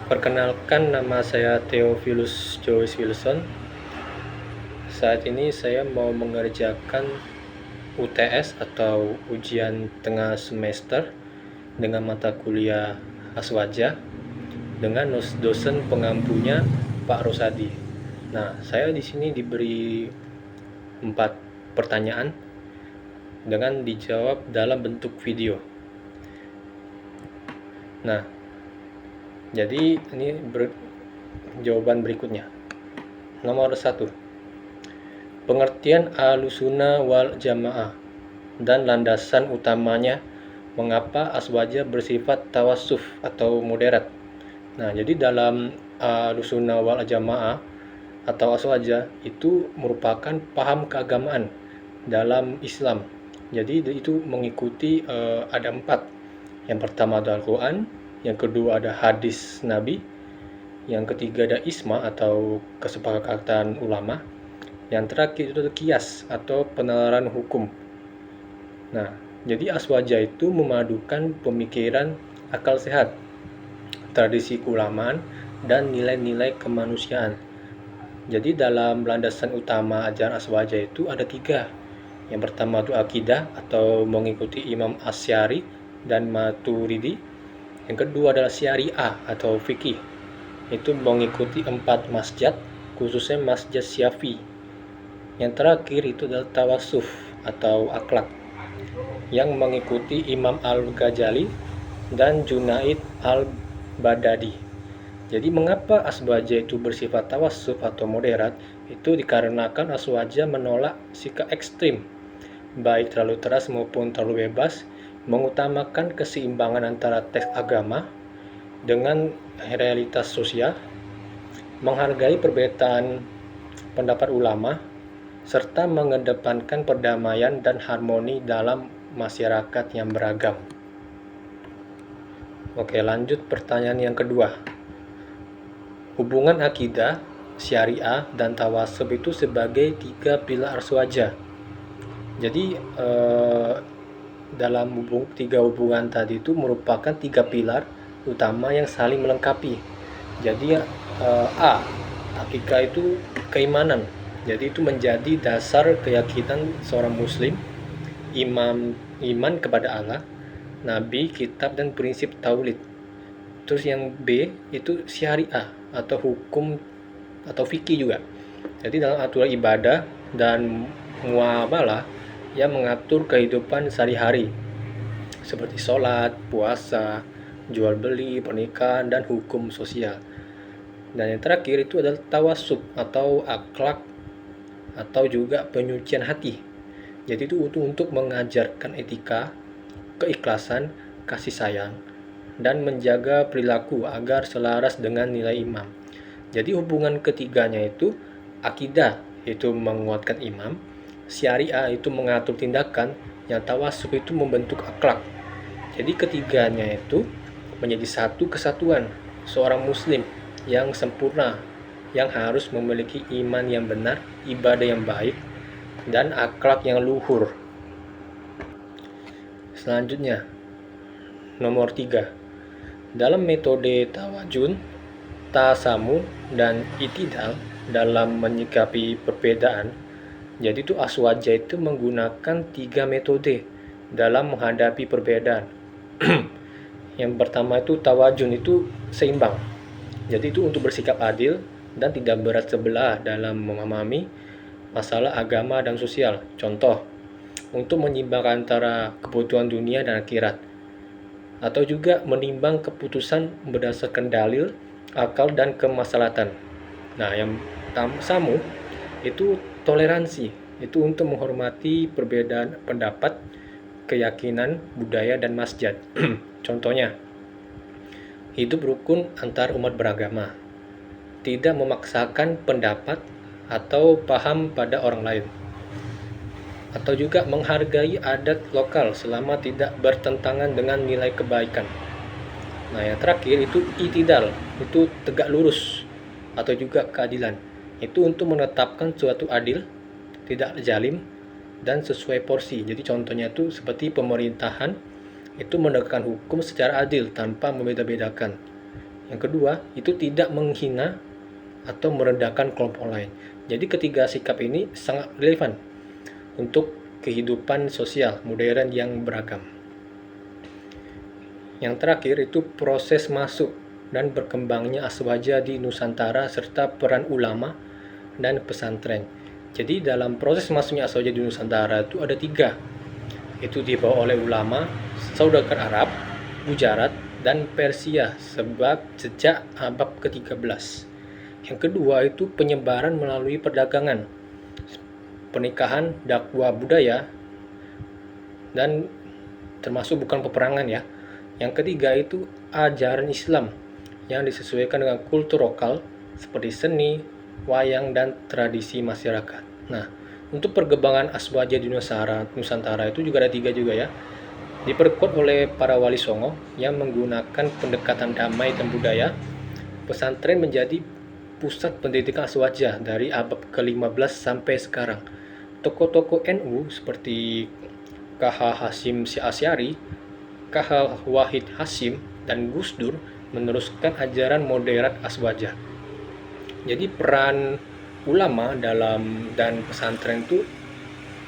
Perkenalkan, nama saya Theophilus Joyce Wilson. Saat ini saya mau mengerjakan UTS atau ujian tengah semester dengan mata kuliah Aswaja dengan dosen pengampunya Pak Rosadi. Nah, saya di sini diberi 4 pertanyaan dengan dijawab dalam bentuk video. Nah, jadi ini jawaban berikutnya. Nomor 1. Pengertian Ahlussunnah wal Jamaah dan landasan utamanya mengapa Aswaja bersifat tawassuf atau moderat. Nah, jadi dalam Ahlussunnah wal Jamaah atau Aswaja itu merupakan paham keagamaan dalam Islam. Jadi itu mengikuti ada 4. Yang pertama ada Al-Quran, yang kedua ada hadis Nabi, yang ketiga ada Ijma atau kesepakatan ulama, yang terakhir itu kias atau penalaran hukum. Nah, jadi Aswaja itu memadukan pemikiran akal sehat, tradisi keulamaan, dan nilai-nilai kemanusiaan. Jadi dalam landasan utama ajaran Aswaja itu ada 3. Yang pertama itu akidah atau mengikuti Imam Asy'ari dan Maturidi. Yang kedua adalah syariah atau fikih, itu mengikuti 4 masjid, khususnya Masjid Syafi'i. Yang terakhir itu adalah tawassuf atau akhlak, yang mengikuti Imam Al-Ghazali dan Junaid Al-Baghdadi. Jadi mengapa Aswaja itu bersifat tawassuf atau moderat? Itu dikarenakan Aswaja menolak sikap ekstrim, baik terlalu keras maupun terlalu bebas, mengutamakan keseimbangan antara teks agama dengan realitas sosial, menghargai perbedaan pendapat ulama, serta mengedepankan perdamaian dan harmoni dalam masyarakat yang beragam. Oke, lanjut pertanyaan yang kedua. Hubungan akidah, syariah, dan tawassuf itu sebagai 3 pilar Aswaja. Jadi dalam 3 hubungan tadi itu merupakan 3 pilar utama yang saling melengkapi. Jadi akikah itu keimanan. Jadi itu menjadi dasar keyakinan seorang muslim, iman kepada Allah, nabi, kitab, dan prinsip tauhid. Terus yang B itu syariah atau hukum atau fikih juga. Jadi dalam aturan ibadah dan muamalah yang mengatur kehidupan sehari-hari seperti sholat, puasa, jual beli, pernikahan, dan hukum sosial. Dan yang terakhir itu adalah tawassuf atau akhlak atau juga penyucian hati. Jadi itu untuk mengajarkan etika, keikhlasan, kasih sayang, dan menjaga perilaku agar selaras dengan nilai iman. Jadi hubungan ketiganya itu akidah, itu menguatkan iman, syariah itu mengatur tindakan, yang tawassuf itu membentuk akhlak. Jadi ketiganya itu menjadi satu kesatuan seorang muslim yang sempurna, yang harus memiliki iman yang benar, ibadah yang baik, dan akhlak yang luhur. Selanjutnya, nomor 3. Dalam metode tawajun, tasamu, dan itidal dalam menyikapi perbedaan, jadi itu Aswaja itu menggunakan 3 metode dalam menghadapi perbedaan. Yang pertama itu tawajun, itu seimbang. Jadi itu untuk bersikap adil dan tidak berat sebelah dalam memahami masalah agama dan sosial. Contoh, untuk menyimbangkan antara kebutuhan dunia dan akhirat, atau juga menimbang keputusan berdasarkan dalil, akal, dan kemaslahatan. Nah, yang samu itu toleransi, itu untuk menghormati perbedaan pendapat, keyakinan, budaya, dan masjid. Contohnya, hidup rukun antar umat beragama, tidak memaksakan pendapat atau paham pada orang lain, atau juga menghargai adat lokal selama tidak bertentangan dengan nilai kebaikan. Nah, yang terakhir itu itidal, itu tegak lurus atau juga keadilan. Itu untuk menetapkan suatu adil, tidak zalim, dan sesuai porsi. Jadi contohnya itu seperti pemerintahan itu menegakkan hukum secara adil tanpa membeda-bedakan. Yang kedua, itu tidak menghina atau merendahkan kelompok lain. Jadi ketiga sikap ini sangat relevan untuk kehidupan sosial modern yang beragam. Yang terakhir itu proses masuk dan berkembangnya aswaja di Nusantara serta peran ulama dan pesantren. Jadi dalam proses masuknya aswaja di Nusantara itu ada 3. Itu dibawa oleh ulama, saudagar Arab, Gujarat, dan Persia sejak abad ke-13. Yang kedua itu penyebaran melalui perdagangan, pernikahan, dakwah budaya, dan termasuk bukan peperangan ya. Yang ketiga itu ajaran Islam yang disesuaikan dengan kultur lokal seperti seni, wayang, dan tradisi masyarakat. Nah, untuk perkembangan aswaja di Nusantara itu juga ada 3 juga ya. Diperkuat oleh para wali songo yang menggunakan pendekatan damai dan budaya. Pesantren menjadi pusat pendidikan aswaja dari abad ke-15 sampai sekarang. Tokoh-tokoh NU seperti KH Hasyim Asy'ari, KH Wahid Hasyim, dan Gus Dur meneruskan ajaran moderat aswaja. Jadi peran ulama dan pesantren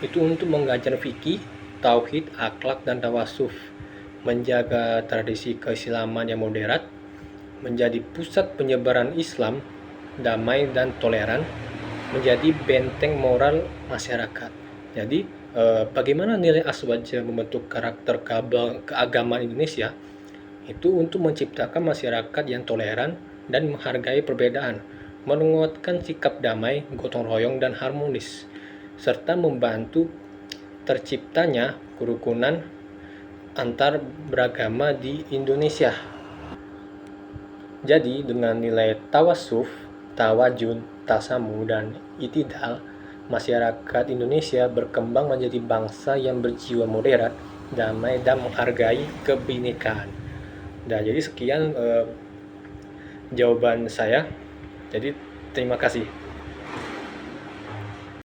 itu untuk mengajar fikih, tauhid, akhlak, dan tawasuf, menjaga tradisi keislaman yang moderat, menjadi pusat penyebaran Islam, damai dan toleran, menjadi benteng moral masyarakat. Jadi bagaimana nilai aswaja membentuk karakter keagamaan Indonesia? Itu untuk menciptakan masyarakat yang toleran dan menghargai perbedaan, menguatkan sikap damai, gotong royong, dan harmonis, serta membantu terciptanya kerukunan antar beragama di Indonesia. Jadi dengan nilai tawasuf, tawajun, tasamu, dan itidal, masyarakat Indonesia berkembang menjadi bangsa yang berjiwa moderat, damai, dan menghargai kebinekaan. Nah, jadi sekian jawaban saya. Jadi terima kasih.